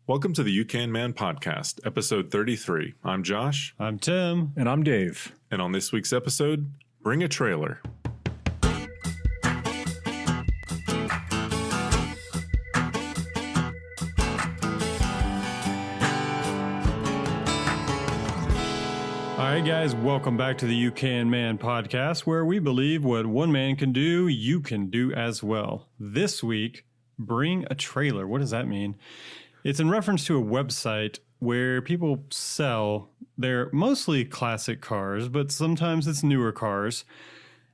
Welcome to the You Can Man podcast, episode 33. I'm Josh. I'm Tim. And I'm Dave. And on this week's episode, bring a trailer. All right, guys, welcome back to the You Can Man podcast, where we believe what one man can do, you can do as well. This week, bring a trailer. What does that mean? It's in reference to a website where people sell their mostly classic cars, but sometimes it's newer cars.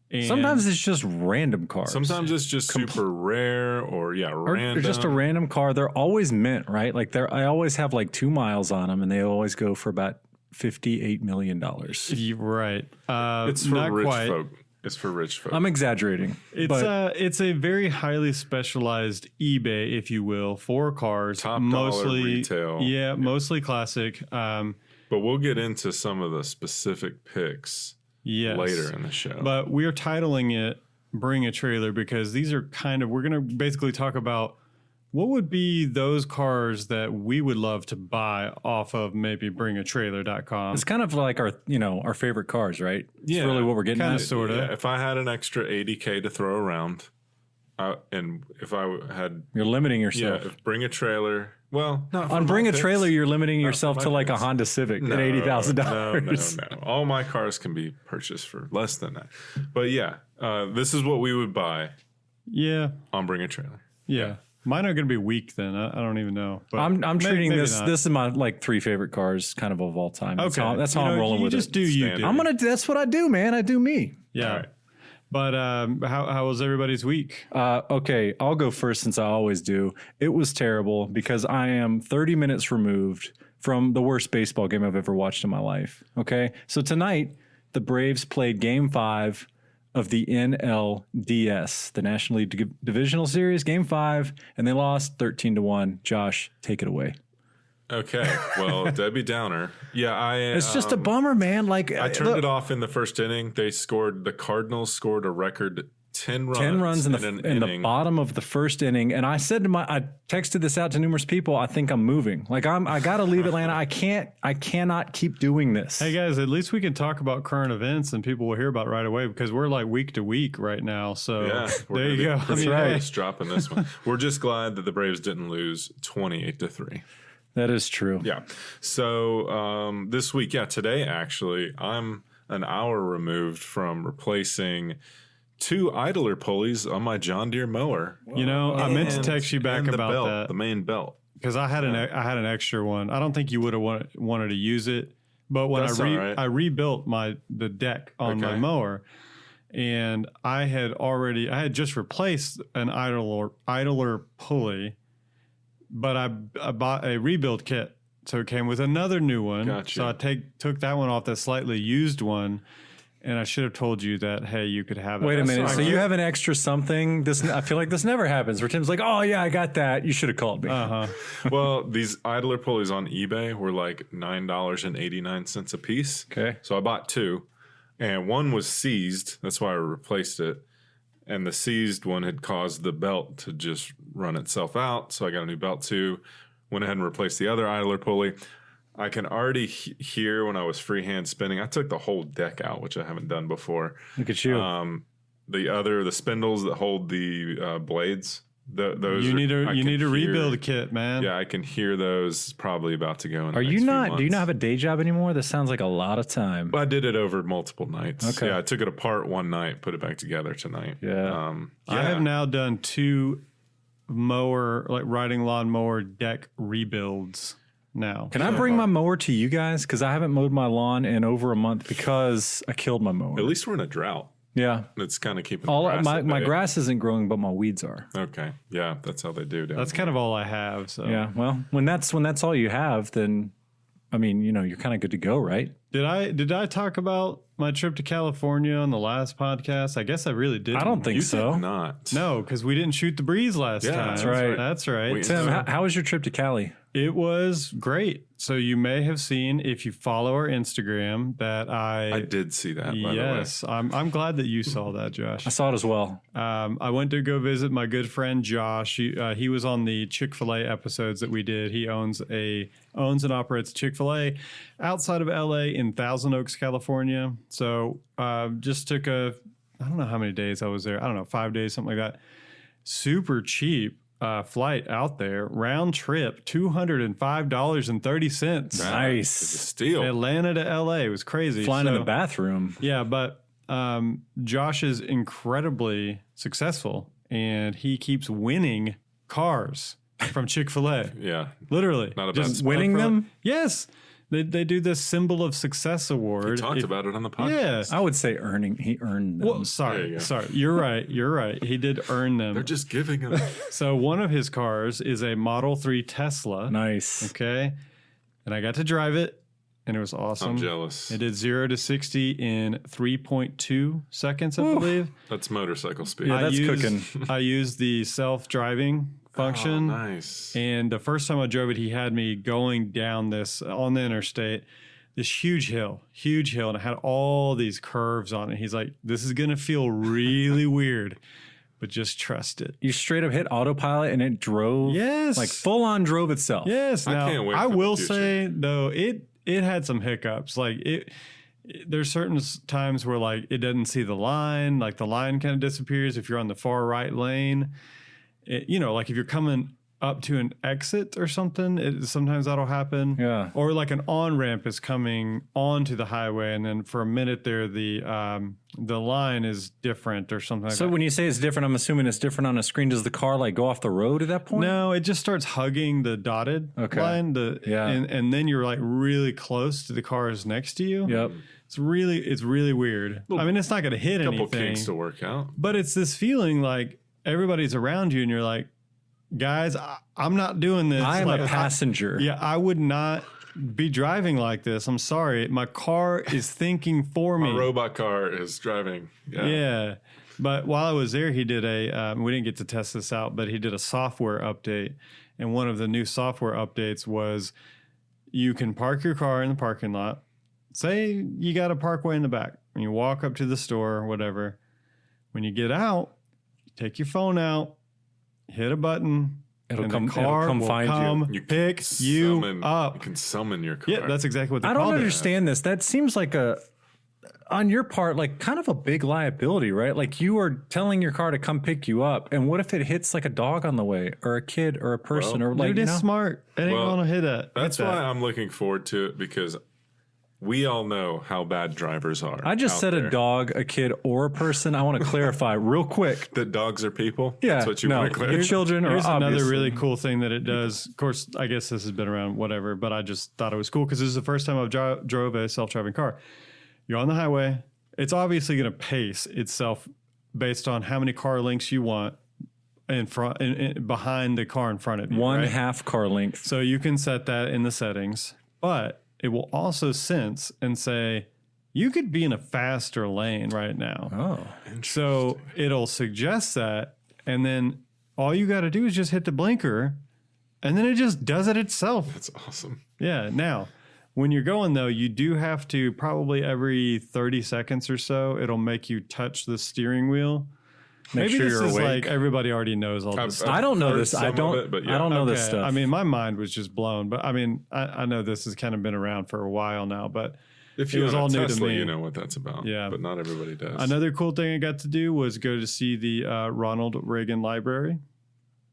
And sometimes it's just random cars. Sometimes it's just super rare or random. Or just a random car. They're always mint, right? Like I always have like 2 miles on them, and they always go for about $58 million. Right. It's for not rich quite. folk. It's for rich folk. I'm exaggerating. It's a very highly specialized eBay, if you will, for cars. Top mostly dollar retail. Yeah, mostly classic. But we'll get into some of the specific picks later in the show. But we are titling it Bring a Trailer because these are we're going to basically talk about what would be those cars that we would love to buy off of maybe bringatrailer.com. It's kind of like our favorite cars, right? It's really what we're getting kinda at. sort of. Yeah, if I had an extra $80K to throw around, and if I had... You're limiting yourself. Yeah, if Bring a Trailer... Well, not on Bring a Trailer, you're limiting yourself to like a Honda Civic at $80,000. No. All my cars can be purchased for less than that. But yeah, this is what we would buy. Yeah. On Bring a Trailer. Yeah. Mine are going to be weak then. I don't even know. But I'm treating this. Not. This is my like 3 favorite cars, kind of all time. Okay, that's how I'm rolling with just it. Do you? Do. That's what I do, man. I do me. Yeah. Right. But how was everybody's week? Okay, I'll go first since I always do. It was terrible because I am 30 minutes removed from the worst baseball game I've ever watched in my life. Okay, so tonight the Braves played Game 5 of the NLDS, the National League Divisional Series, Game 5, and they lost 13-1. Josh, take it away. Okay, well, Debbie Downer. Yeah, it's just a bummer, man. Like I turned it off in the first inning. The Cardinals scored a record 10 runs in the bottom of the first inning, and I said I texted this out to numerous people. I think I'm moving. Like I got to leave Atlanta. I cannot keep doing this. Hey guys, at least we can talk about current events and people will hear about it right away because we're like week to week right now. So yeah, there you go. That's right. Just dropping this one. We're just glad that the Braves didn't lose 28-3. That is true. Yeah. So this week, today actually, I'm an hour removed from replacing 2 idler pulleys on my John Deere mower. You know, I meant to text you back about that. The main belt. Because I had an extra one. I don't think you would have wanted to use it, but when I rebuilt the deck on my mower, and I had just replaced an idler pulley, but I bought a rebuild kit, so it came with another new one. Gotcha. So I took that one off the slightly used one. And I should have told you that, hey, you could have it. Wait a minute. So you have an extra something? I feel like this never happens. Where Tim's like, oh, yeah, I got that. You should have called me. Well, these idler pulleys on eBay were like $9.89 a piece. Okay. So I bought 2. And one was seized. That's why I replaced it. And the seized one had caused the belt to just run itself out. So I got a new belt too. Went ahead and replaced the other idler pulley. I can already hear when I was freehand spinning. I took the whole deck out, which I haven't done before. Look at you. The spindles that hold the blades. Those you need a rebuild kit, man. Yeah, I can hear those probably about to go in. Do you not have a day job anymore? This sounds like a lot of time. I did it over multiple nights. Okay. Yeah, I took it apart one night, put it back together tonight. Yeah. I have now done 2 riding lawnmower deck rebuilds. Now, can I bring my mower to you guys? Because I haven't mowed my lawn in over a month because I killed my mower. At least we're in a drought. Yeah, it's kind of keeping my grass isn't growing, but my weeds are. Okay, yeah, that's how they do. That's kind of all I have. So yeah, well, when that's all you have, then I mean, you're kind of good to go, right? Did I talk about my trip to California on the last podcast? I guess I really did. I don't think so. Did not. No, because we didn't shoot the breeze last time. That's right. That's right. Tim, how was your trip to Cali? It was great. So you may have seen, if you follow our Instagram, that I did see that, by the way. yes, I'm glad that you saw that, Josh. I saw it as well. I went to go visit my good friend Josh. He was on the Chick-fil-A episodes that we did. He owns and operates Chick-fil-A outside of LA in Thousand Oaks, California. So just took I don't know how many days I was there. I don't know, 5 days, something like that. Super cheap flight out there, round trip, $205.30. Nice. It's a steal. Atlanta to LA. It was crazy. Flying in So- the bathroom. Yeah, but Josh is incredibly successful, and he keeps winning cars from Chick-fil-A. Yeah. Literally. Not a bad Just spot. Winning them? Yes. They do this symbol of success award. Talked about it on the podcast. Yeah. I would say earning. He earned them. Well, There sorry. you go. Sorry. You're right. He did earn them. They're just giving them. So one of his cars is a Model 3 Tesla. Nice. Okay. And I got to drive it, and it was awesome. I'm jealous. It did 0 to 60 in 3.2 seconds, I believe. That's motorcycle speed. Yeah, that's cooking. cooking. I used the self-driving function. Oh, nice. And the first time I drove it, he had me going down this on the interstate, this huge hill, and it had all these curves on it. He's like, this is going to feel really weird, but just trust it. You straight up hit autopilot and it drove. Yes. Like full on drove itself. Yes. I Now, can't wait I for the will future. say, though, it had some hiccups. Like there's certain times where like it doesn't see the line, like the line kind of disappears if you're on the far right lane. Like if you're coming up to an exit or something, sometimes that'll happen. Yeah. Or like an on-ramp is coming onto the highway, and then for a minute there, the line is different or something like So that. when you say it's different, I'm assuming it's different on a screen. Does the car like go off the road at that point? No, it just starts hugging the dotted Okay. line. Yeah. And then you're like really close to the cars next to you. Yep. It's really weird. I mean, it's not going to hit Couple anything, kinks to work out. but it's this feeling like everybody's around you, and you're like, guys, I'm not doing this. I am Like, a passenger. Yeah, I would not be driving like this. I'm sorry. My car is thinking for me. My robot car is driving. Yeah. Yeah. But while I was there, he did we didn't get to test this out, but he did a software update. And one of the new software updates was you can park your car in the parking lot. Say you got a parkway in the back and you walk up to the store or whatever. When you get out, take your phone out, hit a button. It'll and come- the car it'll come will find you. come You can pick you summon- up. You can summon your car. Yeah, that's exactly what they I called don't it. understand this. That seems like on your part, like kind of a big liability, right? Like you are telling your car to come pick you up. And what if it hits like a dog on the way or a kid or a person or like, Dude, it's smart. It ain't Well, gonna hit that. That's hit that. why I'm looking forward to it, because we all know how bad drivers are. I just out said there. a dog, a kid, or a person. I want to clarify real quick. That dogs are people. Yeah, That's what you no, want to clear. your children are Here's another obviously- really cool thing that it does. Of course, I guess this has been around, whatever, but I just thought it was cool because this is the first time I've drove a self-driving car. You're on the highway. It's obviously going to pace itself based on how many car lengths you want in front, behind the car in front of you. one right? half car length. So you can set that in the settings, but it will also sense and say, you could be in a faster lane right now. Oh, So it'll suggest that, and then all you got to do is just hit the blinker, and then it just does it itself. That's awesome. Yeah. Now, when you're going though, you do have to probably every 30 seconds or so, it'll make you touch the steering wheel. Make Maybe sure this you're is awake. like everybody already knows all I've- this I've stuff. I don't know heard this. I some of don't. it, but yeah. I don't know this Okay. stuff. I mean, my mind was just blown, but I mean, I know this has kind of been around for a while now, but If It you was own all a new to Tesla, me. you know what that's about. Yeah. But not everybody does. another cool thing I got to do was go to see the Ronald Reagan Library.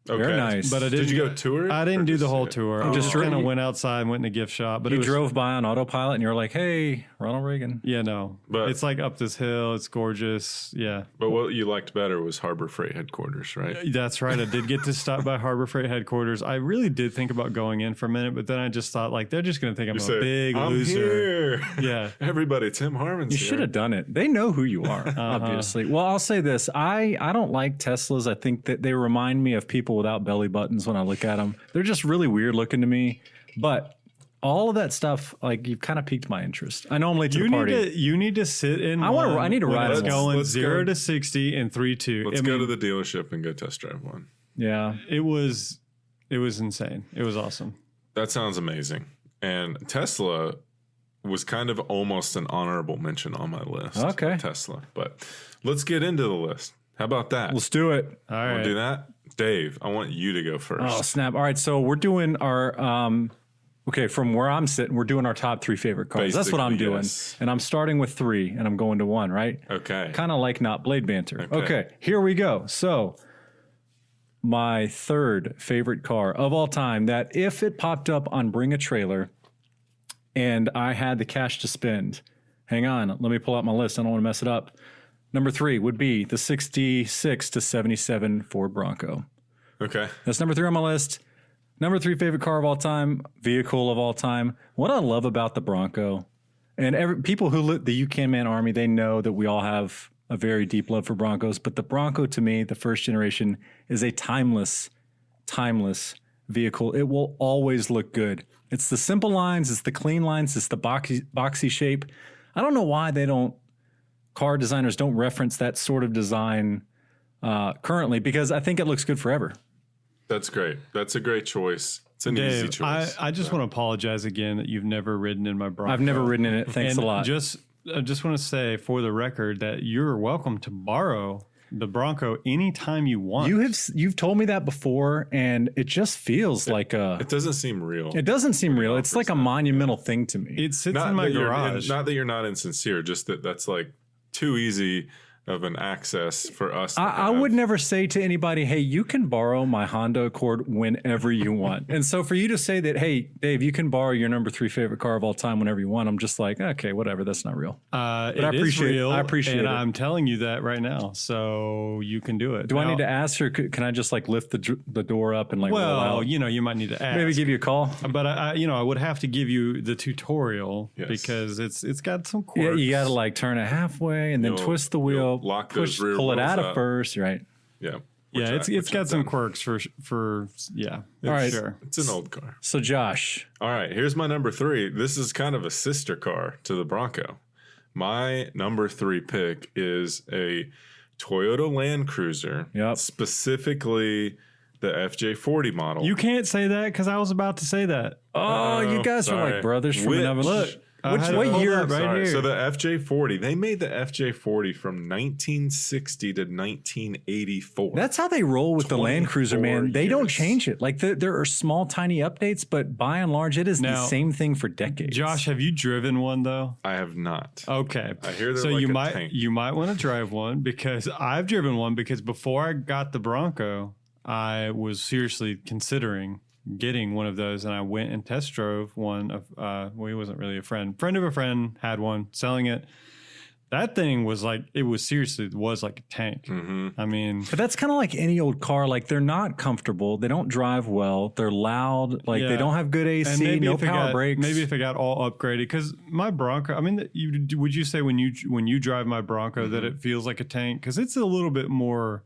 Okay. Very nice. But I Did didn't you go tour it? I or didn't do just the see whole it? tour. Oh. I just kind of you- went outside and went in the gift shop. But you it was, drove by on autopilot and you were like, "Hey, Ronald Reagan." Yeah, no. But- it's like up this hill. It's gorgeous. Yeah. But what you liked better was Harbor Freight headquarters, right? That's right. I did get to stop by Harbor Freight headquarters. I really did think about going in for a minute, but then I just thought, like, they're just going to think I'm You a say, big I'm loser. here. Yeah. Everybody, Tim Harmon's You here. should have done it. They know who you are, obviously. Well, I'll say this. I don't like Teslas. I think that they remind me of people without belly buttons when I look at them. They're just really weird looking to me. But all of that stuff, like, you've kind of piqued my interest. I know I'm late to the party. You need to sit in. I need to when ride it's one. going Let's 0 go. to 60 in 3.2. Let's I go mean, to the dealership and go test drive one. Yeah. It was insane. It was awesome. That sounds amazing. And Tesla was kind of almost an honorable mention on my list. Okay. Tesla. But let's get into the list. How about that? Let's do it. All Want right. to do that? Dave, I want you to go first. Oh, snap. All right. So we're doing our, okay, from where I'm sitting, we're doing our top 3 favorite cars. That's what I'm Basically, doing. yes. And I'm starting with 3 and I'm going to 1, right? Okay. Kind of like not Blade Banter. Okay. Okay, here we go. So, my 3rd favorite car of all time that if it popped up on Bring a Trailer and I had the cash to spend, hang on, let me pull out my list. I don't want to mess it up. Number 3 would be the 66 to 77 Ford Bronco. Okay. That's number 3 on my list. Number 3 favorite car of all time, vehicle of all time. What I love about the Bronco, and people who the You Can Man Army, they know that we all have a very deep love for Broncos. But the Bronco, to me, the first generation, is a timeless vehicle. It will always look good. It's the simple lines, it's the clean lines, it's the boxy shape. I don't know why car designers don't reference that sort of design currently, because I think it looks good forever. That's great. That's a great choice. It's an easy Dave, choice. I just want to apologize again that you've never ridden in my Bronco. I've never ridden in it. Thanks And a lot. I just want to say for the record that you're welcome to borrow the Bronco anytime you want. You've told me that before, and it just feels like It doesn't seem real. it doesn't seem real. It's like a monumental thing to me. It sits in my that you're- garage. not that you're not insincere, just that's like too easy of an access for us. To I have. would never say to anybody, hey, you can borrow my Honda Accord whenever you want. And so for you to say that, hey, Dave, you can borrow your number 3 favorite car of all time whenever you want, I'm just like, okay, whatever. That's not real. It I is appreciate it. real, I appreciate and it. I'm telling you that right now, so you can do it. Do I need to ask, or can I just like lift the door up and like roll Well, out? you might need to ask. Maybe give you a call. But I would have to give you the tutorial Yes. because it's got some Yeah, quirks. you got to like turn it halfway and then You'll- twist the you'll wheel, lock those rear pull it wheels out up. of first, right? Yeah. Yeah, it's got I've some done. quirks for yeah. All right. Sure. It's an old car. So Josh, All right, here's my number 3. This is kind of a sister car to the Bronco. My number 3 pick is a Toyota Land Cruiser, Yep. specifically the FJ40 model. You can't say that because I was about to say that. oh, you guys are sorry. like brothers from Which- another. Look, what Hold year? up, right Sorry, here. so the FJ40, they made the FJ40 from 1960 to 1984. That's how they roll with the Land Cruiser, man. 24 They don't years. change it. Like there are small, tiny updates, but by and large, it is the Now, same thing for decades. Josh, have you driven one though? I have not. Okay. I hear they're so like you a might tank. you might want to drive one because I've driven one because before I got the Bronco, I was seriously considering getting one of those, and I went and test drove one of well, he wasn't really a friend of a friend had one, selling it. That thing was like, it was like a tank. Mm-hmm. I mean, But that's kind of like any old car. Like they're not comfortable. They don't drive well. They're loud. Like Yeah. they don't have good AC. No if it power got, brakes. maybe if it got all upgraded, because my Bronco, I mean, would you say when you drive my Bronco that it feels like a tank? Because it's a little bit more.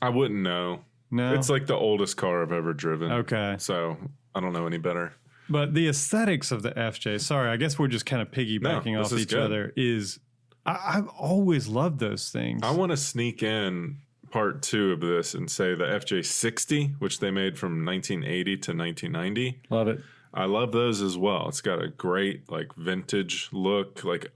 I wouldn't know. No, It's like the oldest car I've ever driven. okay. So I don't know any better. But the aesthetics of the FJ, sorry, I guess we're just kind of piggybacking No, off this is each good. other. I've always loved those things. I want to sneak in part 2 of this and say the FJ60, which they made from 1980 to 1990. Love it. I love those as well. It's got a great like vintage look, like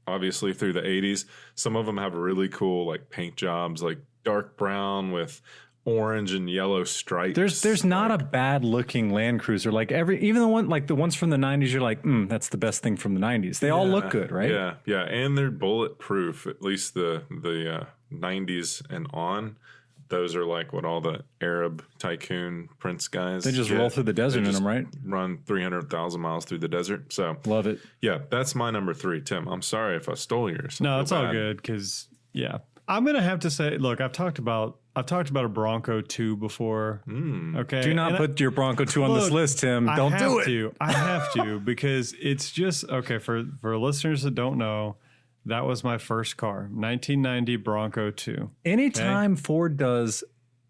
obviously through the 80s. Some of them have really cool like paint jobs, like dark brown with orange and yellow stripes. There's not a bad looking Land Cruiser. Like even the ones from the 90s, you're like, that's the best thing from the 90s. They all look good, right? Yeah, yeah, and they're bulletproof. At least the 90s and on. Those are like what all the Arab tycoon prince guys. They just get. roll through the desert They in just them, right? Run 300,000 miles through the desert. So Love it. yeah, that's my number 3, Tim. I'm sorry if I stole yours. I no, feel it's all bad. good because yeah, I'm gonna have to say, look, I've talked about a Bronco 2 before. Okay, Do not And put your Bronco 2 on this Look, list, Tim. Don't do it. I have to because it's just okay for listeners that don't know. That was my first car, 1990 Bronco 2. Anytime Ford does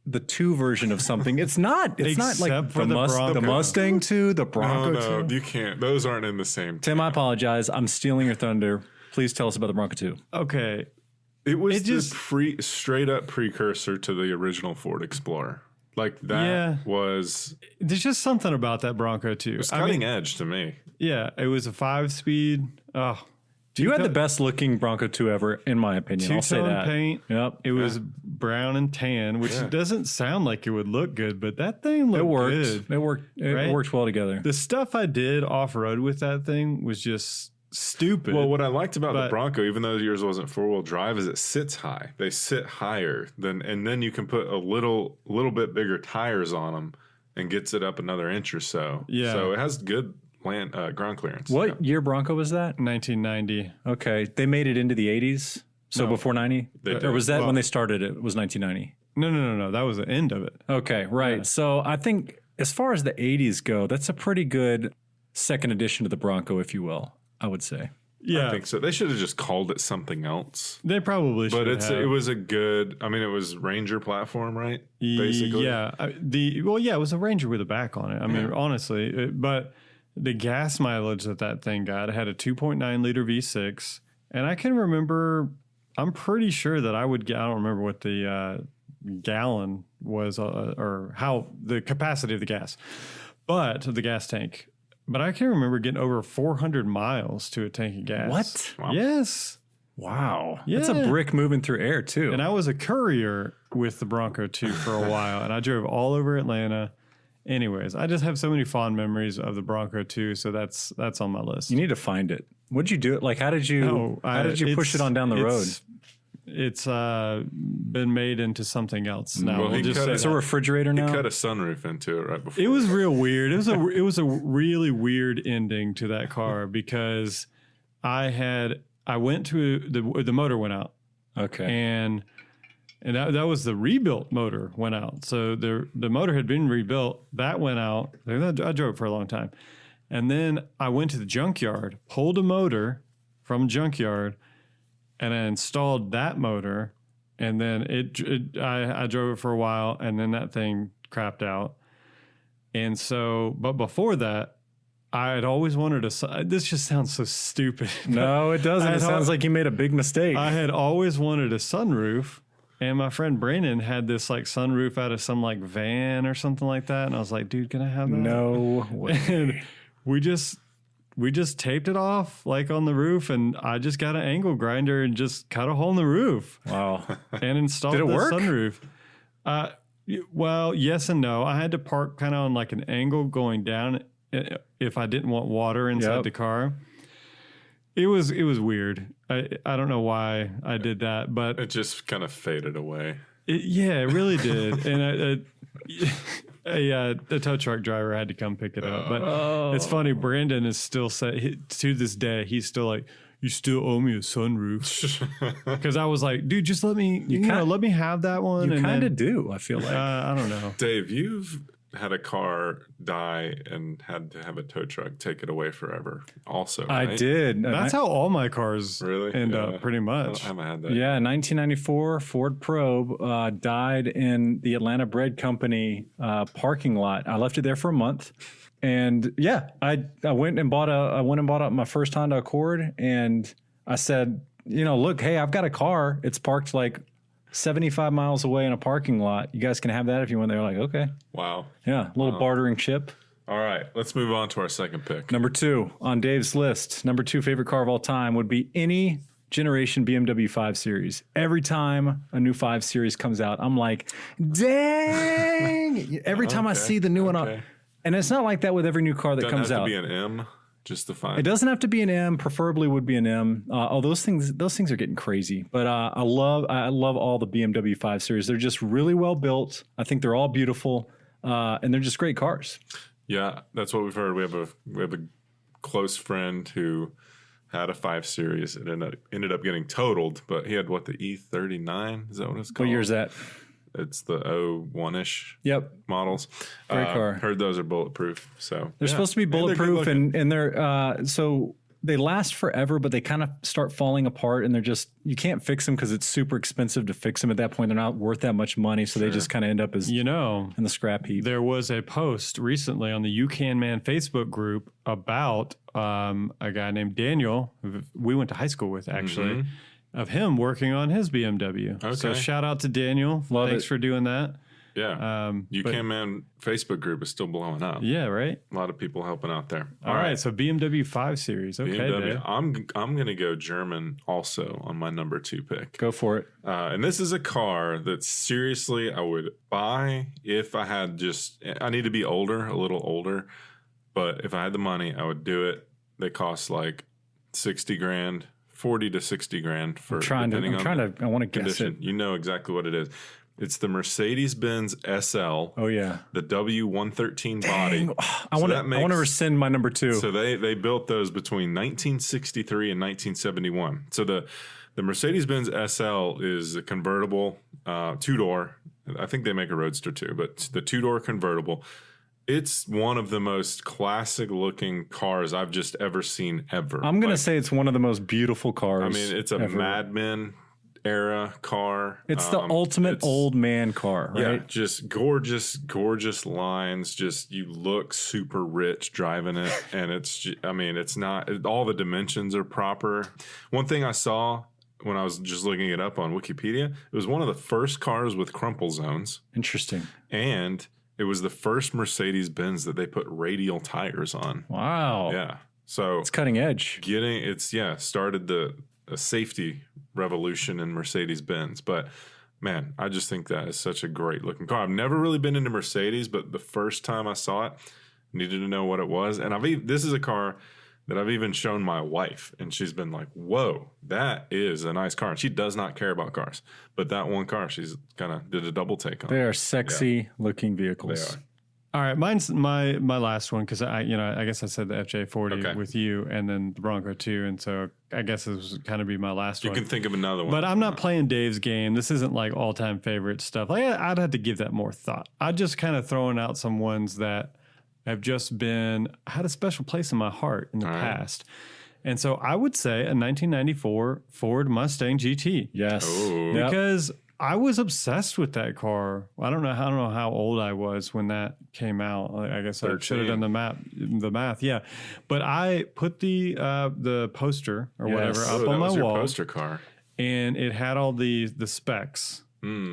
the 2 version of something, it's not like Except for the the Bronco. Mustang 2, the Bronco No, 2. you can't. Those aren't in the same. Tim, I apologize. I'm stealing your thunder. Please tell us about the Bronco 2. Okay, It was It just- the straight up precursor to the original Ford Explorer. Like that Yeah. was There's just something about that Bronco too. cutting edge to me. Yeah, it was a 5-speed. Oh, You had the best looking Bronco 2 ever, in my opinion. I'll say two-tone that. paint. Yep. It was brown and tan, which Yeah. doesn't sound like it would look good, but that thing looked It worked. good. It worked. It Right? worked well together. The stuff I did off road with that thing was just stupid. Well, what I liked about the But- Bronco, even though yours wasn't 4-wheel drive, is it sits high. They sit higher than, and then you can put a little bit bigger tires on them, and gets it up another inch or so. Yeah. So it has good ground clearance. What year Bronco was that? 1990. Okay. They made it into the 80s. So No. before 90? They Or did. was that Well- when they started it? Was 1990? No. That was the end of it. Okay, right. Yeah. So I think as far as the 80s go, that's a pretty good second edition to the Bronco, if you will, I would say. Yeah, I think so. They should have just called it something else. they probably should. But it was a good. I mean, it was Ranger platform, right? Basically, Yeah. It was a Ranger with a back on it. I mean, honestly, but the gas mileage that thing got, it had a 2.9 liter V6, and I can remember. I'm pretty sure that I would get. I don't remember what the gallon was or how the capacity of the gas, but the gas tank. But I can remember getting over 400 miles to a tank of gas. What? Wow. Yes. Wow. That's a Yeah. brick moving through air, too. And I was a courier with the Bronco 2 for a while, and I drove all over Atlanta. Anyways, I just have so many fond memories of the Bronco 2, so that's on my list. You need to find it. What'd you do it? Like, how did you push it on down the road? It's been made into something else now. Well, We'll he just cut say it- It's a that. refrigerator He now? cut a sunroof into it right before. It was real weird. It was a really weird ending to that car because I went to the motor went out. Okay. And that was the rebuilt motor went out. So the motor had been rebuilt. That went out. I drove it for a long time. And then I went to the junkyard, pulled a motor from junkyard, and I installed that motor. And then I drove it for a while, and then that thing crapped out. And so, but before that, I had always wanted this just sounds so stupid. No, it doesn't. I It had sounds like you made a big mistake. I had always wanted a sunroof, and my friend Brandon had this like sunroof out of some like van or something like that, and I was like, "Dude, can I have that?" No way. And we just taped it off like on the roof, and I just got an angle grinder and just cut a hole in the roof Wow. and installed Did it the work? sunroof. Well, yes and no. I had to park kind of on like an angle going down if I didn't want water inside Yep. the car. It was weird. I don't know why I did that, but It just kind of faded away. it really did. And a tow truck driver had to come pick it up. But it's funny. Brandon is still to this day. He's still like, "You still owe me a sunroof," because I was like, "Dude, just let me, let me have that one." You and kind then, of do, I feel like. I don't know. Dave, you've had a car die and had to have a tow truck take it away forever. Also, I right? did. That's how all my cars Really end Yeah. up, pretty I much. haven't had that. Yeah, 1994 Ford Probe died in the Atlanta Bread Company parking lot. I left it there for a month, and yeah, I went and bought my first Honda Accord, and I said, look, hey, I've got a car. It's parked like 75 miles away in a parking lot. You guys can have that if you want. They're like, okay, Wow. yeah, a little bartering chip. All right, let's move on to our second pick. Number 2 on Dave's list, number 2 favorite car of all time would be any generation BMW 5 Series. Every time a new 5 Series comes out, I'm like, dang! Every time I Okay, see the new one, okay. and it's not like that with every new car that Doesn't comes have out. to be an M, just to find. It doesn't have to be an M. Preferably would be an M. Those things are getting crazy. But I love all the BMW 5 Series. They're just really well built. I think they're all beautiful, and they're just great cars. Yeah, that's what we've heard. We have a close friend who had a 5 Series. It ended up getting totaled, but he had the E39? Is that what it's called? What year is that? It's the 01-ish Yep. models. Great car. Heard those are bulletproof. So They're supposed to be And they're good bulletproof, looking. and they're so they last forever, but they kind of start falling apart, and you can't fix them because it's super expensive to fix them at that point. They're not worth that much money, so they just kind of end up as in the scrap heap. There was a post recently on the You Can Man Facebook group about a guy named Daniel, who we went to high school with actually, of him working on his BMW. So Okay. shout out to Daniel. Love Thanks it. for doing that. Yeah. But- UCAN Man Facebook group is still blowing up. Yeah, right. A lot of people helping out there. All right. So BMW 5 Series. Okay, BMW. Dave. I'm going to go German also on my number 2 pick. Go for it. And this is a car that seriously I would buy if I had I need to be older, a little older. But if I had the money, I would do it. They cost like 60 grand, 40 to 60 grand for I want to guess condition. it. You know exactly what it is. It's the Mercedes-Benz SL. Oh yeah. The W113 body. I want to rescind my number 2. So they built those between 1963 and 1971. So the Mercedes-Benz SL is a convertible, 2-door. I think they make a Roadster too, but the 2-door convertible. It's one of the most classic looking cars I've just ever seen ever. I'm going to say it's one of the most beautiful cars. I mean, it's a ever. Mad Men era car. It's the ultimate old man car, right? Yeah, just gorgeous lines. Just you look super rich driving it, and it's not all the dimensions are proper. One thing I saw when I was just looking it up on Wikipedia, it was one of the first cars with crumple zones, Interesting. and it was the first Mercedes-Benz that they put radial tires on. Wow. Yeah, so It's cutting edge. started a safety revolution in Mercedes-Benz. But man, I just think that is such a great looking car. I've never really been into Mercedes, but the first time I saw it, needed to know what it was. And this is a car that I've even shown my wife, and she's been like, whoa, that is a nice car. And she does not care about cars, but that one car, she's kind of did a double take on. They are sexy looking vehicles. They are. All right, mine's my last one because I guess I said the FJ40 Okay. with you, and then the Bronco 2, and so I guess this was kind of be my last You one. can think of another one. But I'm not playing Dave's game. This isn't like all time favorite stuff. Like I'd have to give that more thought. I'm just kind of throwing out some ones that have just had a special place in my heart in the past. And so I would say a 1994 Ford Mustang GT. Yes. Oh. Yep. Because I was obsessed with that car. I don't know how old I was when that came out. I guess I should have 13. done the math. Yeah, but I put the poster or whatever Yes. up that on my was your wall, poster car. and it had all the specs.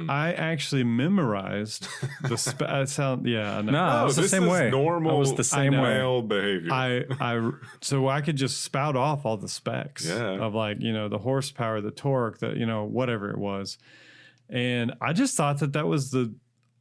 I actually memorized the spec. I know. No, I was the this same is way. normal I was the same way. male behavior. So I could just spout off all the specs of the horsepower, the torque, whatever it was. And I just thought that was the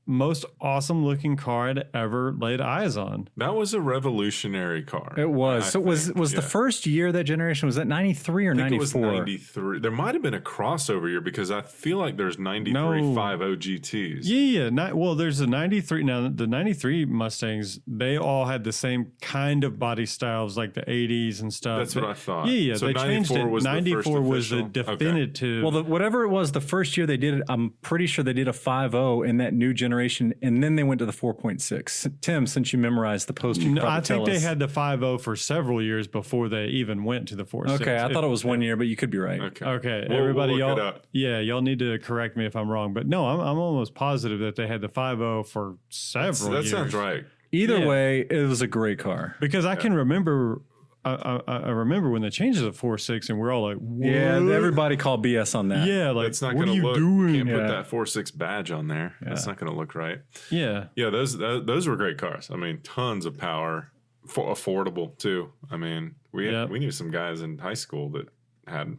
most awesome looking car I'd ever laid eyes on. That was a revolutionary car. It was. I So was think, the first year of that generation, was that 93 or I think 94? it was 93. There might have been a crossover year because I feel like there's 93 No. 50 GTs. Yeah. There's a 93. Now, the 93 Mustangs, they all had the same kind of body styles like the 80s and stuff. That's what I thought. Yeah. So They changed it. 94 was the first 94 was the official? Okay. definitive. Well, whatever it was, the first year they did it, I'm pretty sure they did a 5.0 in that new generation, and then they went to the 4.6. Tim, since you memorized the poster, you No, I probably think tell they us. had the 5.0 for several years before they even went to the 4.6. Okay, I thought it was 1 year, but you could be right. Okay, We'll everybody, look it y'all. up. Yeah, y'all need to correct me if I'm wrong, but no, I'm almost positive that they had the 5.0 for several That years. sounds right. Either Yeah. way, it was a great car. Because I can remember. I remember when they changed it to 4.6, and we're all like, what? Yeah, everybody called BS on that. Yeah, like, It's not what going are to you look. doing? You can't Yeah. put that 4.6 badge on there. That's not going to look right. Yeah. Yeah, those were great cars. I mean, tons of power, affordable too. I mean, we knew some guys in high school that had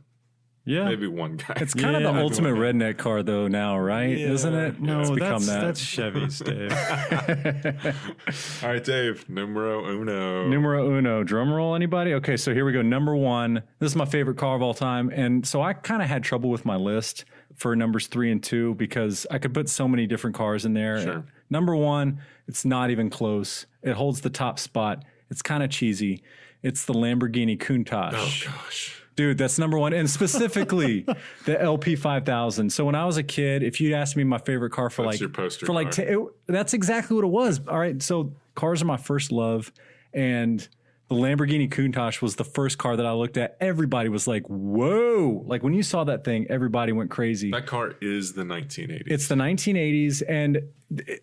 Yeah. maybe one guy. It's kind of Yeah, the I ultimate redneck car, though, now, right? Yeah. Isn't it? No, It's become that's Chevy's, Dave. All right, Dave, numero uno. Numero uno. Drum roll, anybody? Okay, so here we go. Number one. This is my favorite car of all time. And so I kind of had trouble with my list for numbers 3 and 2 because I could put so many different cars in there. Sure. Number one, it's not even close. It holds the top spot. It's kind of cheesy. It's the Lamborghini Countach. Oh gosh. Dude, that's number one. And specifically the LP 5000. So when I was a kid, if you'd asked me my favorite car for That's like, your poster for like, car. that's exactly what it was. All right. So cars are my first love. And the Lamborghini Countach was the first car that I looked at. Everybody was like, whoa. Like when you saw that thing, everybody went crazy. That car is the 1980s. It's the 1980s, and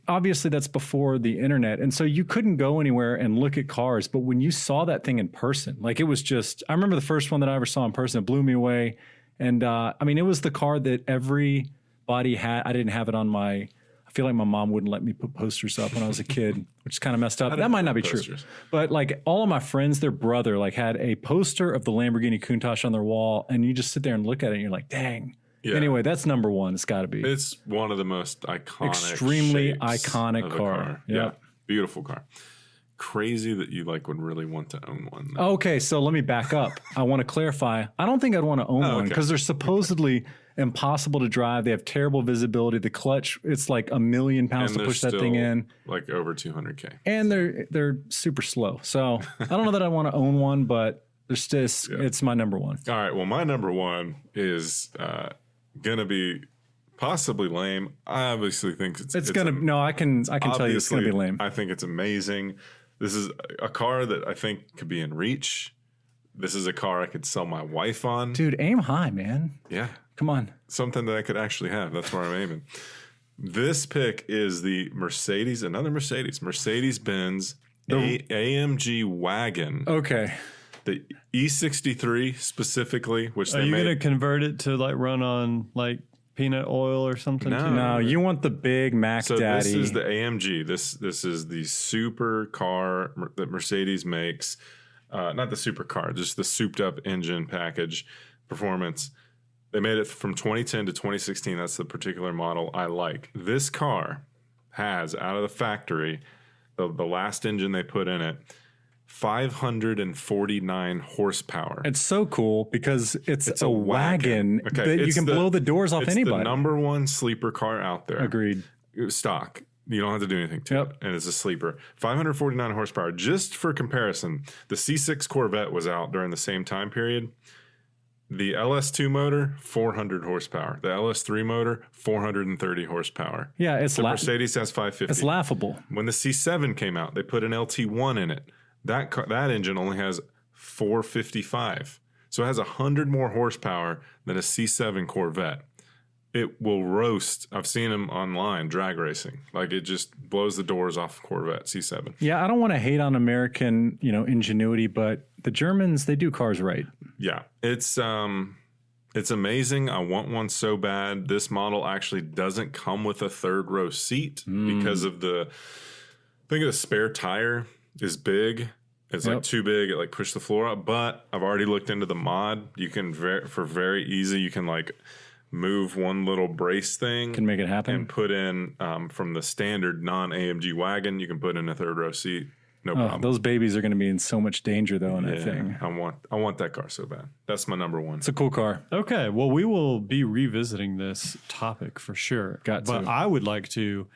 obviously that's before the internet. And so you couldn't go anywhere and look at cars. But when you saw that thing in person, like it was just, I remember the first one that I ever saw in person, it blew me away. And I mean, it was the car that everybody had. I didn't have it on my, I I feel like my mom wouldn't let me put posters up when I was a kid, which is kind of messed up. That might not be true. Posters. But like all of my friends, their brother like had a poster of the Lamborghini Countach on their wall, and you just sit there and look at it and you're like, dang. Yeah. Anyway, that's number one. It's got to be. It's one of the most iconic, Extremely shapes iconic of a car. Yeah, Yep. beautiful car. Crazy that you like would really want to own one. though. Okay, so let me back up. I want to clarify. I don't think I'd want to own one okay. because they're supposedly impossible to drive. They have terrible visibility. The clutch, it's like 1,000,000 pounds And to they're push that thing still, in. like over 200K. And they're super slow. So I don't know that I want to own one, but there's just it's my number one. All right. Well, my number one is gonna be possibly lame. I obviously think it's Gonna no, I can tell you it's gonna be obviously, lame. I think it's amazing. This is a car that I think could be in reach. This is a car I could sell my wife on. Dude, aim high, man. Yeah. Come on. Something that I could actually have. That's where I'm aiming. This pick is the another Mercedes-Benz AMG wagon. Okay. The E63 specifically, which Are they you made. gonna convert it to like run on like peanut oil or something? No. too? No, you want the big Mac So Daddy. this is the AMG. This is the super car that Mercedes makes. Not the super car, just the souped up engine package performance. They made it from 2010 to 2016. That's the particular model I like. This car has out of the factory the last engine they put in it, 549 horsepower. It's so cool because it's a wagon Okay, that you it's can the- blow the doors off It's anybody. the number one sleeper car out there. Agreed. Stock. You don't have to do anything to Yep. it. And it's a sleeper. 549 horsepower. Just for comparison, the C6 Corvette was out during the same time period. The LS2 motor, 400 horsepower. The LS3 motor, 430 horsepower. Yeah, it's The Mercedes has 550. it's laughable. When the C7 came out, they put an LT1 in it. That engine only has 455. So it has 100 more horsepower than a C7 Corvette. It will roast. I've seen them online drag racing. Like it just blows the doors off Corvette C7. Yeah, I don't want to hate on American, ingenuity, but the Germans, they do cars right. Yeah, it's amazing. I want one so bad. This model actually doesn't come with a third row seat because of I think the spare tire is big. It's like too big. It like pushed the floor up. But I've already looked into the mod. You can for very easy. You can like move one little brace thing. Can make it happen. And put in from the standard non-AMG wagon. You can put in a third row seat. No problem. Those babies are going to be in so much danger though in that Yeah, thing. I want that car so bad. That's my number one. It's a cool car. Okay, well, we will be revisiting this topic for sure. Got but to. I would like to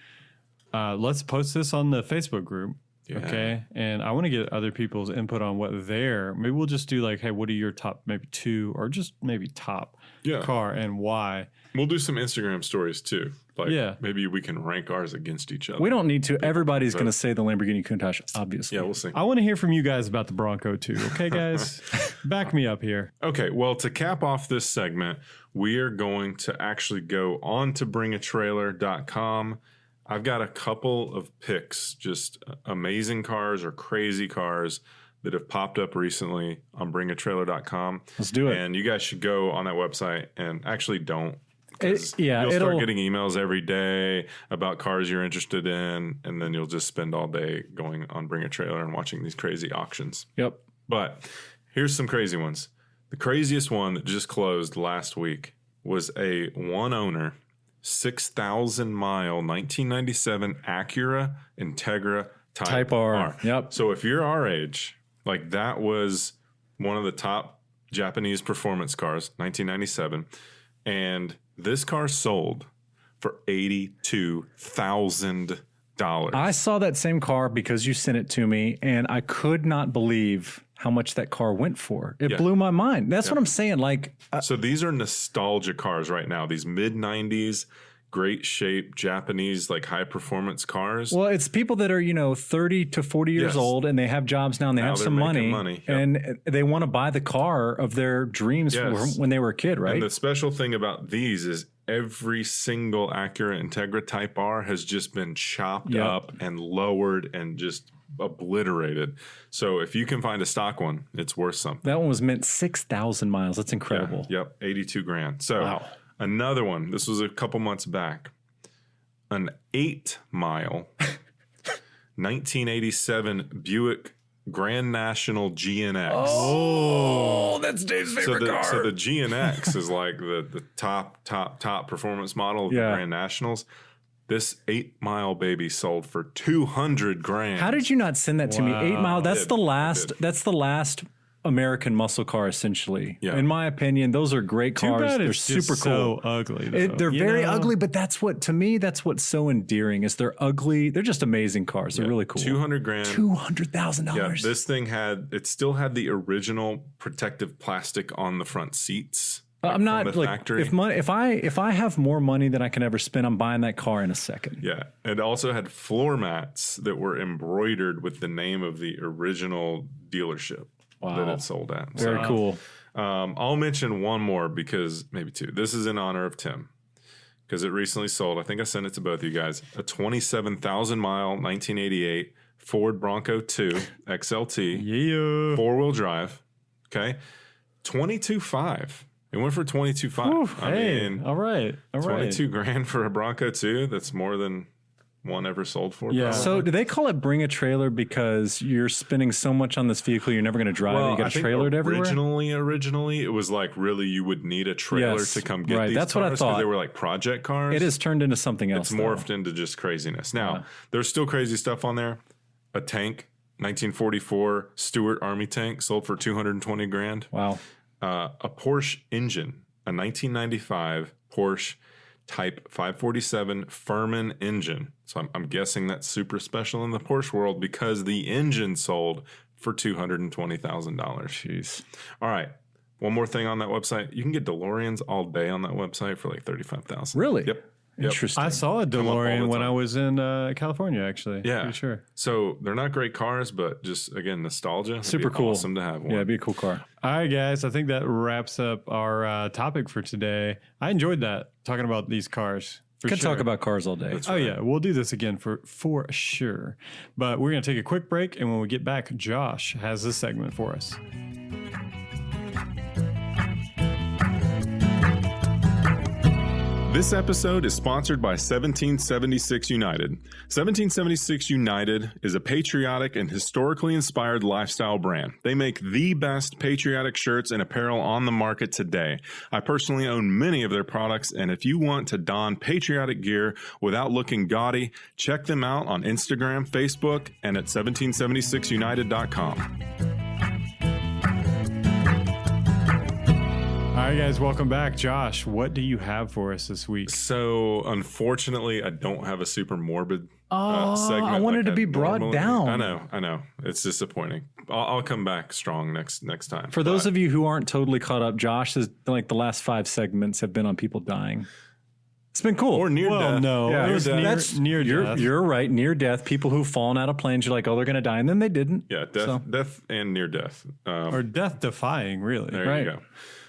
let's post this on the Facebook group. Yeah. Okay, and I want to get other people's input on what maybe we'll just do like, hey, what are your top maybe two or just maybe top Yeah. car and why? We'll do some Instagram stories too. Like Yeah. maybe we can rank ours against each other. We don't need to. Everybody's going to say the Lamborghini Countach, obviously. Yeah, we'll see. I want to hear from you guys about the Bronco too. Okay, guys, back me up here. Okay, well, to cap off this segment, we are going to actually go on to bringatrailer.com. I've got a couple of picks, just amazing cars or crazy cars that have popped up recently on bringatrailer.com. Let's do it. And you guys should go on that website and actually don't. 'Cause yeah, you'll start it'll- getting emails every day about cars you're interested in, and then you'll just spend all day going on Bring a Trailer and watching these crazy auctions. Yep. But here's some crazy ones. The craziest one that just closed last week was a one owner, 6,000 mile 1997 Acura Integra Type R. Yep. So if you're our age, like that was one of the top Japanese performance cars, 1997. And this car sold for $82,000. I saw that same car because you sent it to me, and I could not believe how much that car went for. It blew my mind. That's what I'm saying. Like, So these are nostalgia cars right now. These mid-90s, great shape Japanese, like high-performance cars. well, it's people that are, 30 to 40 years Yes. old, and they have jobs now, and they Now have they're some making money, money, yep. and they want to buy the car of their dreams Yes. when they were a kid, right? And the special thing about these is every single Acura Integra Type R has just been chopped Yep. up and lowered and just obliterated. So if you can find a stock one, it's worth something. That one was meant 6,000 miles. That's incredible. Yep, 82 grand. So Wow. another one, this was a couple months back. an 8-mile 1987 Buick Grand National GNX. Oh, that's Dave's favorite car. So the GNX is like the top performance model of the Grand Nationals. This 8-mile baby sold for $200,000. How did you not send that to me? 8 Mile. That's did. the last. That's the last American muscle car, essentially. Yeah. In my opinion, those are great cars. Too bad They're it's super just cool. so ugly. Though, They're you very know? ugly, but that's what, to me, that's what's so endearing is they're ugly. They're just amazing cars. They're really cool. $200,000. $200,000. Yeah, this thing still had the original protective plastic on the front seats. I'm not from the like factory. if I have more money than I can ever spend, I'm buying that car in a second. Yeah, it also had floor mats that were embroidered with the name of the original dealership that it sold at. Very cool. I'll mention one more because maybe two. This is in honor of Tim because it recently sold. I think I sent it to both of you guys. A 27,000 mile 1988 Ford Bronco 2 XLT, Yeah. 4-wheel drive. Okay, 22.5. It went for 22.5. I Hey, mean, all right. 22 grand for a Bronco 2. That's more than one ever sold for. Yeah. probably. So do they call it bring a trailer because you're spending so much on this vehicle you're never going to drive it? You got I to think trailer it everywhere? Originally, it was like really you would need a trailer Yes, to come get right. these That's cars what I 'cause thought. they were like project cars. It has turned into something else. It's morphed into just craziness. Now, there's still crazy stuff on there. A tank, 1944 Stuart Army tank, sold for 220 grand. Wow. A Porsche engine, a 1995 Porsche Type 547 Furman engine. So I'm guessing that's super special in the Porsche world because the engine sold for $220,000. Jeez. All right. One more thing on that website. You can get DeLoreans all day on that website for like $35,000. Really? Yep. Interesting. I saw a up all DeLorean the when time. I was in California, actually. Yeah. Pretty sure. So they're not great cars, but just again, nostalgia. It'd Super be cool. Awesome to have one. Yeah, it'd be a cool car. All right, guys. I think that wraps up our topic for today. I enjoyed that, talking about these cars. Could talk about cars all day. Oh, yeah. We'll do this again for sure. But we're going to take a quick break. And when we get back, Josh has this segment for us. This episode is sponsored by 1776 United. 1776 United is a patriotic and historically inspired lifestyle brand. They make the best patriotic shirts and apparel on the market today. I personally own many of their products, and if you want to don patriotic gear without looking gaudy, check them out on Instagram, Facebook, and at 1776united.com. All right, guys. Welcome back. Josh, what do you have for us this week? So, unfortunately, I don't have a super morbid segment. I wanted to be I brought normally- down. I know. It's disappointing. I'll come back strong next time. For those of you who aren't totally caught up, Josh is like the last 5 segments have been on people dying. It's been cool. or near Well, death. no. Yeah, it was death. near death. You're right. Near death. People who've fallen out of planes. You're like, oh, they're going to die, and then they didn't. Yeah, death and near death. Or death-defying, really. There Right. you go.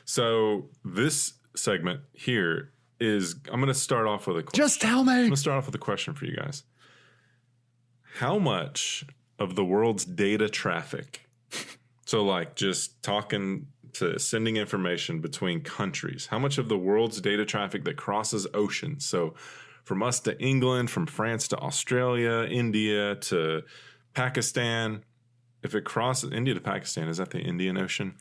So this segment here is I'm going to start off with a question. Just tell I'm me. going to start off with a question for you guys. How much of the world's data traffic, so like just talking to sending information between countries, how much of the world's data traffic that crosses oceans, so from us to England, from France to Australia, India to Pakistan, if it crosses India to Pakistan, is that the Indian Ocean?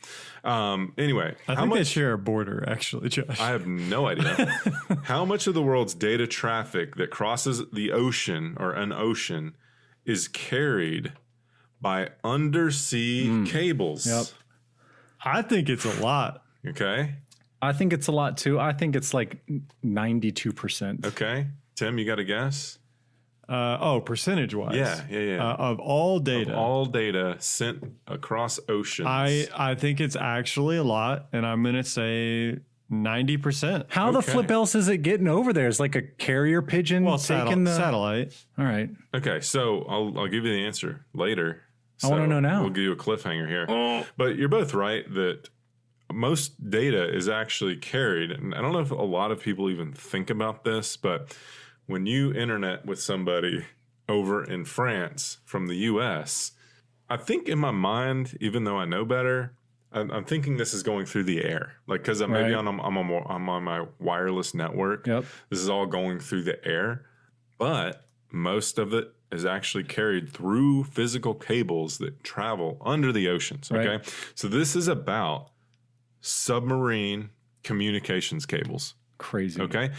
Anyway, I think they share a border, actually, Josh. I have no idea. How much of the world's data traffic that crosses the ocean or an ocean is carried by undersea cables? Yep. I think it's a lot. Okay. I think it's a lot too. I think it's like 92%. Okay. Tim, you got a guess? Percentage-wise. Yeah. Of all data. All data sent across oceans. I think it's actually a lot, and I'm going to say 90%. How the Okay. flip else is it getting over there? It's like a carrier pigeon Well, taking the. satellite. All right. Okay, so I'll give you the answer later. I wanna So know now. We'll give you a cliffhanger here. But you're both right that most data is actually carried. And I don't know if a lot of people even think about this, but when you internet with somebody over in France from the US, I think in my mind, even though I know better, I'm thinking this is going through the air. Like, because maybe Right. I'm on my wireless network. Yep. This is all going through the air. but most of it is actually carried through physical cables that travel under the oceans. Okay. Right. So this is about submarine communications cables. Crazy. Okay.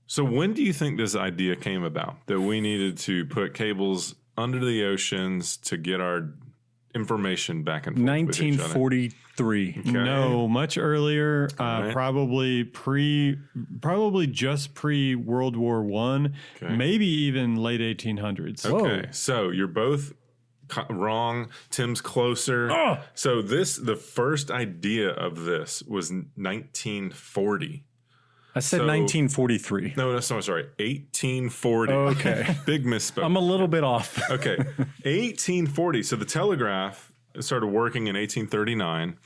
So when do you think this idea came about that we needed to put cables under the oceans to get our information back and forth with each other? 1943. Okay. No, much earlier, Right. probably just pre World War One, Okay. maybe even late 1800s. Okay, Whoa. so you're both wrong. Tim's closer. Oh! So the first idea of this was 1940. I said So- 1943. No, that's not sorry. 1840. Okay. Big misspoke. I'm a little bit off. Okay, 1840. So the telegraph started working in 1839.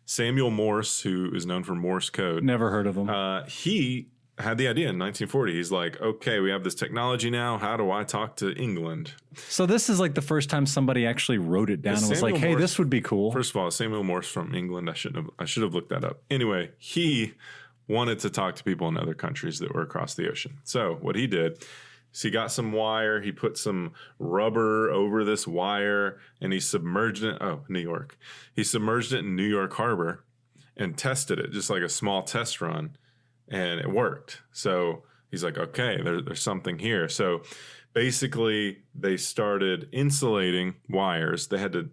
Samuel Morse, who is known for Morse code, Never heard of them. he had the idea in 1940. He's like, okay, we have this technology now. How do I talk to England? So this is like the first time somebody actually wrote it down and was Samuel like, "Hey, Morse- this would be cool." First of all, Samuel Morse from England. I should have looked that up. Anyway, he wanted to talk to people in other countries that were across the ocean. So what he did is he got some wire, he put some rubber over this wire, and he submerged it. Oh, New York. He submerged it in New York Harbor and tested it, just like a small test run, and it worked. So he's like, okay, there's something here. So basically, they started insulating wires. They had to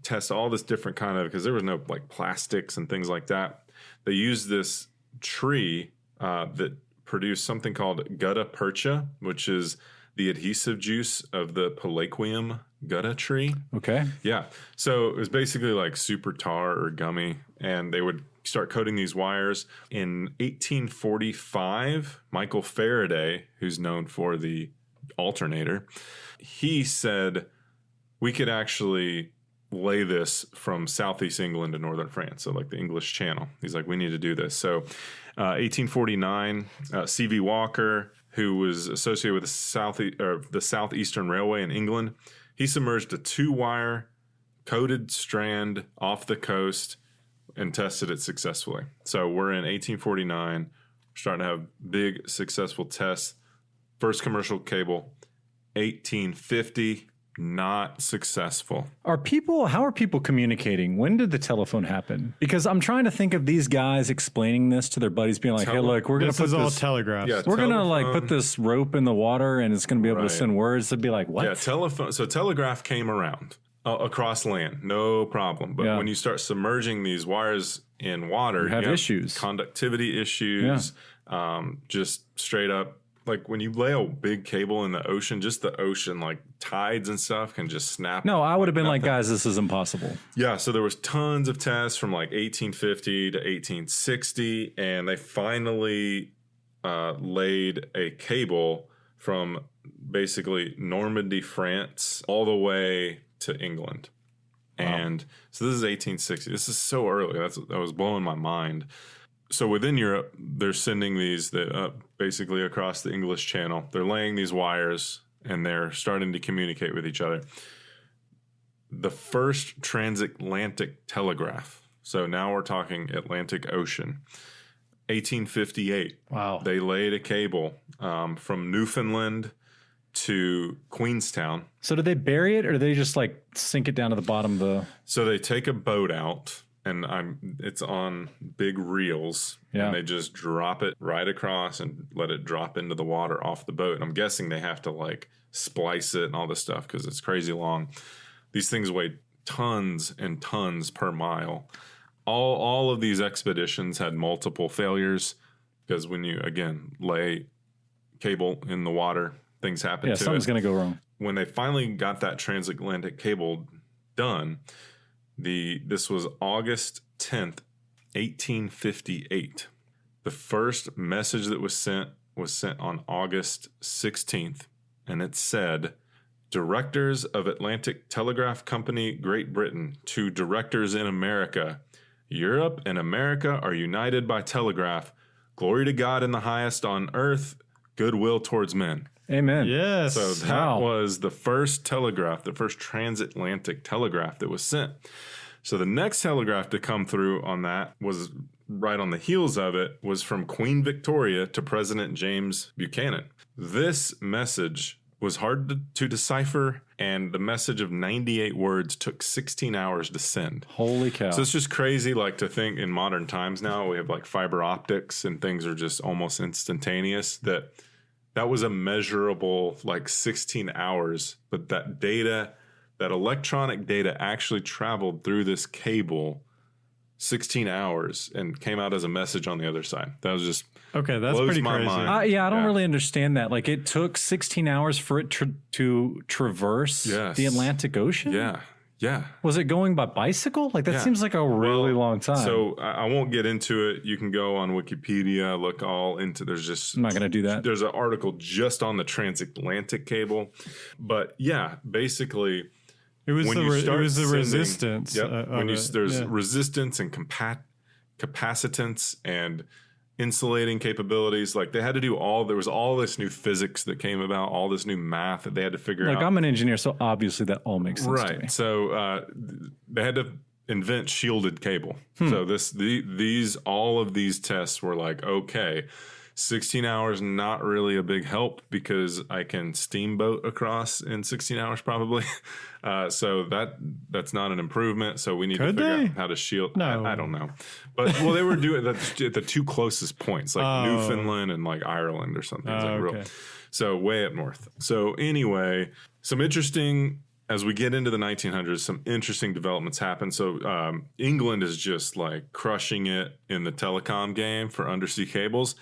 test all this different kind of, because there was no like plastics and things like that. They used this tree that produced something called gutta percha, which is the adhesive juice of the Palaquium gutta tree. Okay. Yeah. So it was basically like super tar or gummy, and they would start coating these wires. In 1845, Michael Faraday, who's known for the alternator, he said we could actually lay this from southeast England to northern France, so like the English Channel. He's like, we need to do this. So 1849, C.V. Walker, who was associated with the Southeastern Railway in England, he submerged a 2-wire coated strand off the coast and tested it successfully. So we're in 1849, starting to have big successful tests. First commercial cable, 1850. Not successful. How are people communicating? When did the telephone happen? Because I'm trying to think of these guys explaining this to their buddies, being like, "Hey, look, we're gonna This put is all this, telegraphs. Yeah, we're gonna like telephone. put this rope in the water, and it's gonna be able Right. to send words." They'd be like, "What?" Yeah, telephone. So telegraph came around across land, no problem. But Yeah. when you start submerging these wires in water, You have issues. conductivity issues, just straight up. Like when you lay a big cable in the ocean, just the ocean, like tides and stuff, can just snap. No, I would have been like, nothing. "Guys, this is impossible." Yeah, so there was tons of tests from like 1850 to 1860, and they finally laid a cable from basically Normandy, France, all the way to England. And so this is 1860. This is so early. That was blowing my mind. So within Europe, they're sending these basically across the English Channel. They're laying these wires, and they're starting to communicate with each other. The first transatlantic telegraph. So now we're talking Atlantic Ocean. 1858. Wow. They laid a cable from Newfoundland to Queenstown. So did they bury it, or did they just like sink it down to the bottom of the? So they take a boat out, and it's on big reels, Yeah. and they just drop it right across and let it drop into the water off the boat. And I'm guessing they have to like splice it and all this stuff because it's crazy long. These things weigh tons and tons per mile. All of these expeditions had multiple failures because when you again lay cable in the water, things happen Yeah, to something's it. gonna go wrong. When they finally got that transatlantic cable done, this was August 10th, 1858. The first message that was sent on August 16th, and it said, "Directors of Atlantic Telegraph Company, Great Britain, to directors in America. Europe and America are united by telegraph. Glory to God in the highest on earth, goodwill towards men." Amen. Yes. So that Wow. was the first telegraph, the first transatlantic telegraph that was sent. So the next telegraph to come through on that was right on the heels of it was from Queen Victoria to President James Buchanan. This message was hard to decipher, and the message of 98 words took 16 hours to send. Holy cow. So it's just crazy, like, to think in modern times now we have like fiber optics and things are just almost instantaneous, that was a measurable like 16 hours, but that data, that electronic data actually traveled through this cable 16 hours and came out as a message on the other side. That was just Okay, that's blows pretty my crazy. mind. I don't Yeah. really understand that. Like, it took 16 hours for it to traverse Yes. the Atlantic Ocean? Yeah. Was it going by bicycle? Like, that Yeah. seems like a really Well, long time. So I won't get into it. You can go on Wikipedia, look all into. I'm not going to do that. There's an article just on the transatlantic cable, but yeah, basically It was when the you start it was the sending- resistance. Yep, of when you it. there's Yeah. resistance and capacitance and insulating capabilities. Like they had to do there was all this new physics that came about, all this new math that they had to figure Like, out. I'm an engineer, so obviously that all makes sense to me. Right. So they had to invent shielded cable. So all of these tests were like, okay, 16 hours, not really a big help because I can steamboat across in 16 hours probably. So that's not an improvement. So we need Could to figure they? out how to shield. No. I don't know. But they were doing that at the two closest points, like Newfoundland and like Ireland or something. It's like okay. so way up north. So anyway, some interesting, as we get into the 1900s, some interesting developments happen. So England is just like crushing it in the telecom game for undersea cables.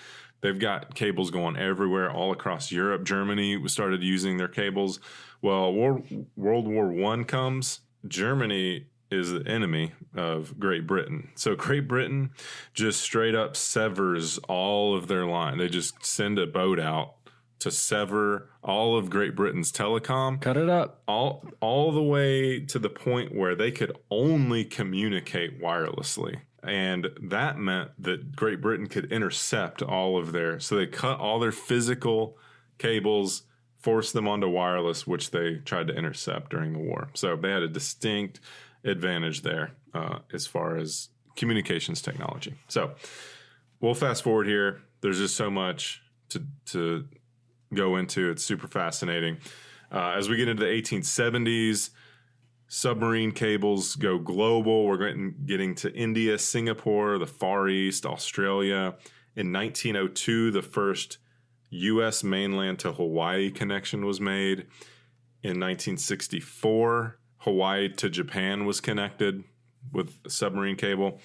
They've got cables going everywhere, all across Europe. Germany started using their cables. Well, World War I comes. Germany is the enemy of Great Britain. So Great Britain just straight up severs all of their line. They just send a boat out to sever all of Great Britain's telecom, Cut it up. all the way to the point where they could only communicate wirelessly. And that meant that Great Britain could intercept all of so they cut all their physical cables, forced them onto wireless, which they tried to intercept during the war. So they had a distinct advantage there as far as communications technology. So we'll fast forward here. There's just so much to go into. It's super fascinating. As we get into the 1870s, submarine cables go global. We're getting to India, Singapore, the Far East, Australia. In 1902, the first U.S. mainland to Hawaii connection was made. In 1964, Hawaii to Japan was connected with a submarine cable.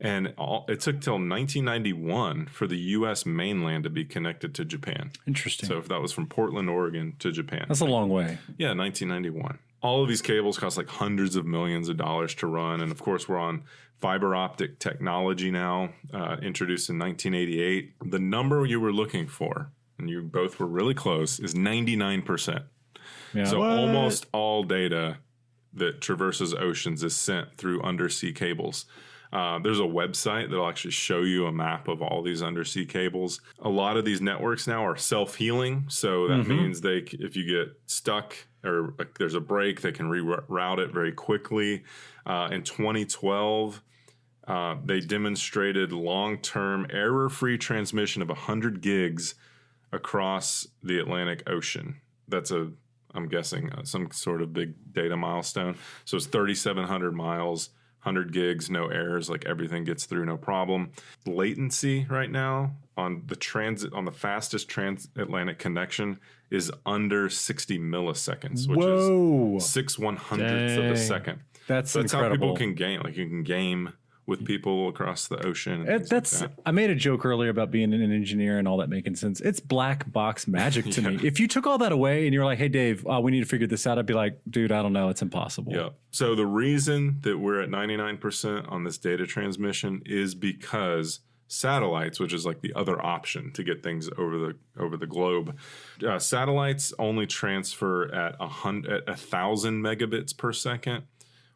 And it took till 1991 for the U.S. mainland to be connected to Japan. Interesting. So if that was from Portland, Oregon to Japan. That's a long way. Yeah, 1991. All of these cables cost like hundreds of millions of dollars to run. And of course, we're on fiber optic technology now, introduced in 1988. The number you were looking for, and you both were really close, is 99%. Yeah. So What? almost all data that traverses oceans is sent through undersea cables. There's a website that'll actually show you a map of all these undersea cables. A lot of these networks now are self-healing. So that means if you get stuck or there's a break, they can reroute it very quickly. In 2012, they demonstrated long-term error-free transmission of 100 gigs across the Atlantic Ocean. That's I'm guessing, some sort of big data milestone. So it's 3,700 miles. 100 gigs, no errors, like everything gets through, no problem. Latency right now on the fastest transatlantic connection is under 60 milliseconds, which is 6/100ths of a second. That's So that's how incredible. people can game. Like you can game with people across the ocean. And things like that. I made a joke earlier about being an engineer and all that making sense. It's black box magic to me. If you took all that away and you were like, "Hey, Dave, we need to figure this out," I'd be like, "Dude, I don't know. It's impossible." Yeah. So the reason that we're at 99% on this data transmission is because satellites, which is like the other option to get things over the globe, satellites only transfer at 1,000 megabits per second,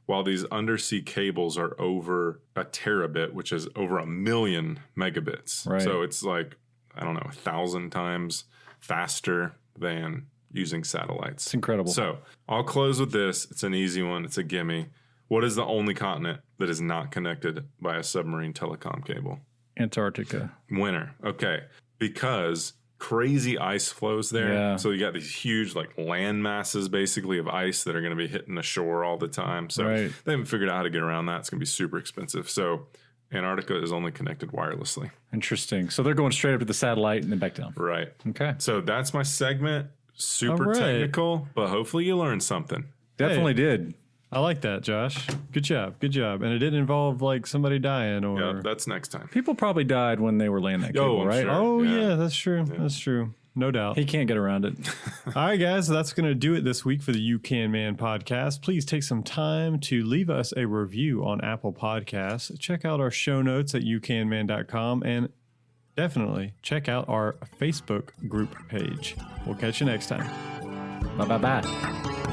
while these undersea cables are over a terabit, which is over 1,000,000 megabits. Right. So it's like, I don't know, 1,000 times faster than using satellites. It's incredible. So I'll close with this. It's an easy one. It's a gimme. What is the only continent that is not connected by a submarine telecom cable? Antarctica. Winter. Okay. Because crazy ice flows there. Yeah. So you got these huge like land masses basically of ice that are going to be hitting the shore all the time. So Right. they haven't figured out how to get around that. It's going to be super expensive. So Antarctica is only connected wirelessly. Interesting. So they're going straight up to the satellite and then back down. Right. Okay. So that's my segment. Super All right. technical, but hopefully you learned something. Definitely did. I like that, Josh. Good job. Good job. And it didn't involve like somebody dying or. Yeah, that's next time. People probably died when they were laying that cable, I'm right? sure. Oh, Yeah. yeah, that's true. That's true. No doubt. He can't get around it. All right, guys, that's going to do it this week for the You Can Man podcast. Please take some time to leave us a review on Apple Podcasts. Check out our show notes at youcanman.com and definitely check out our Facebook group page. We'll catch you next time. Bye.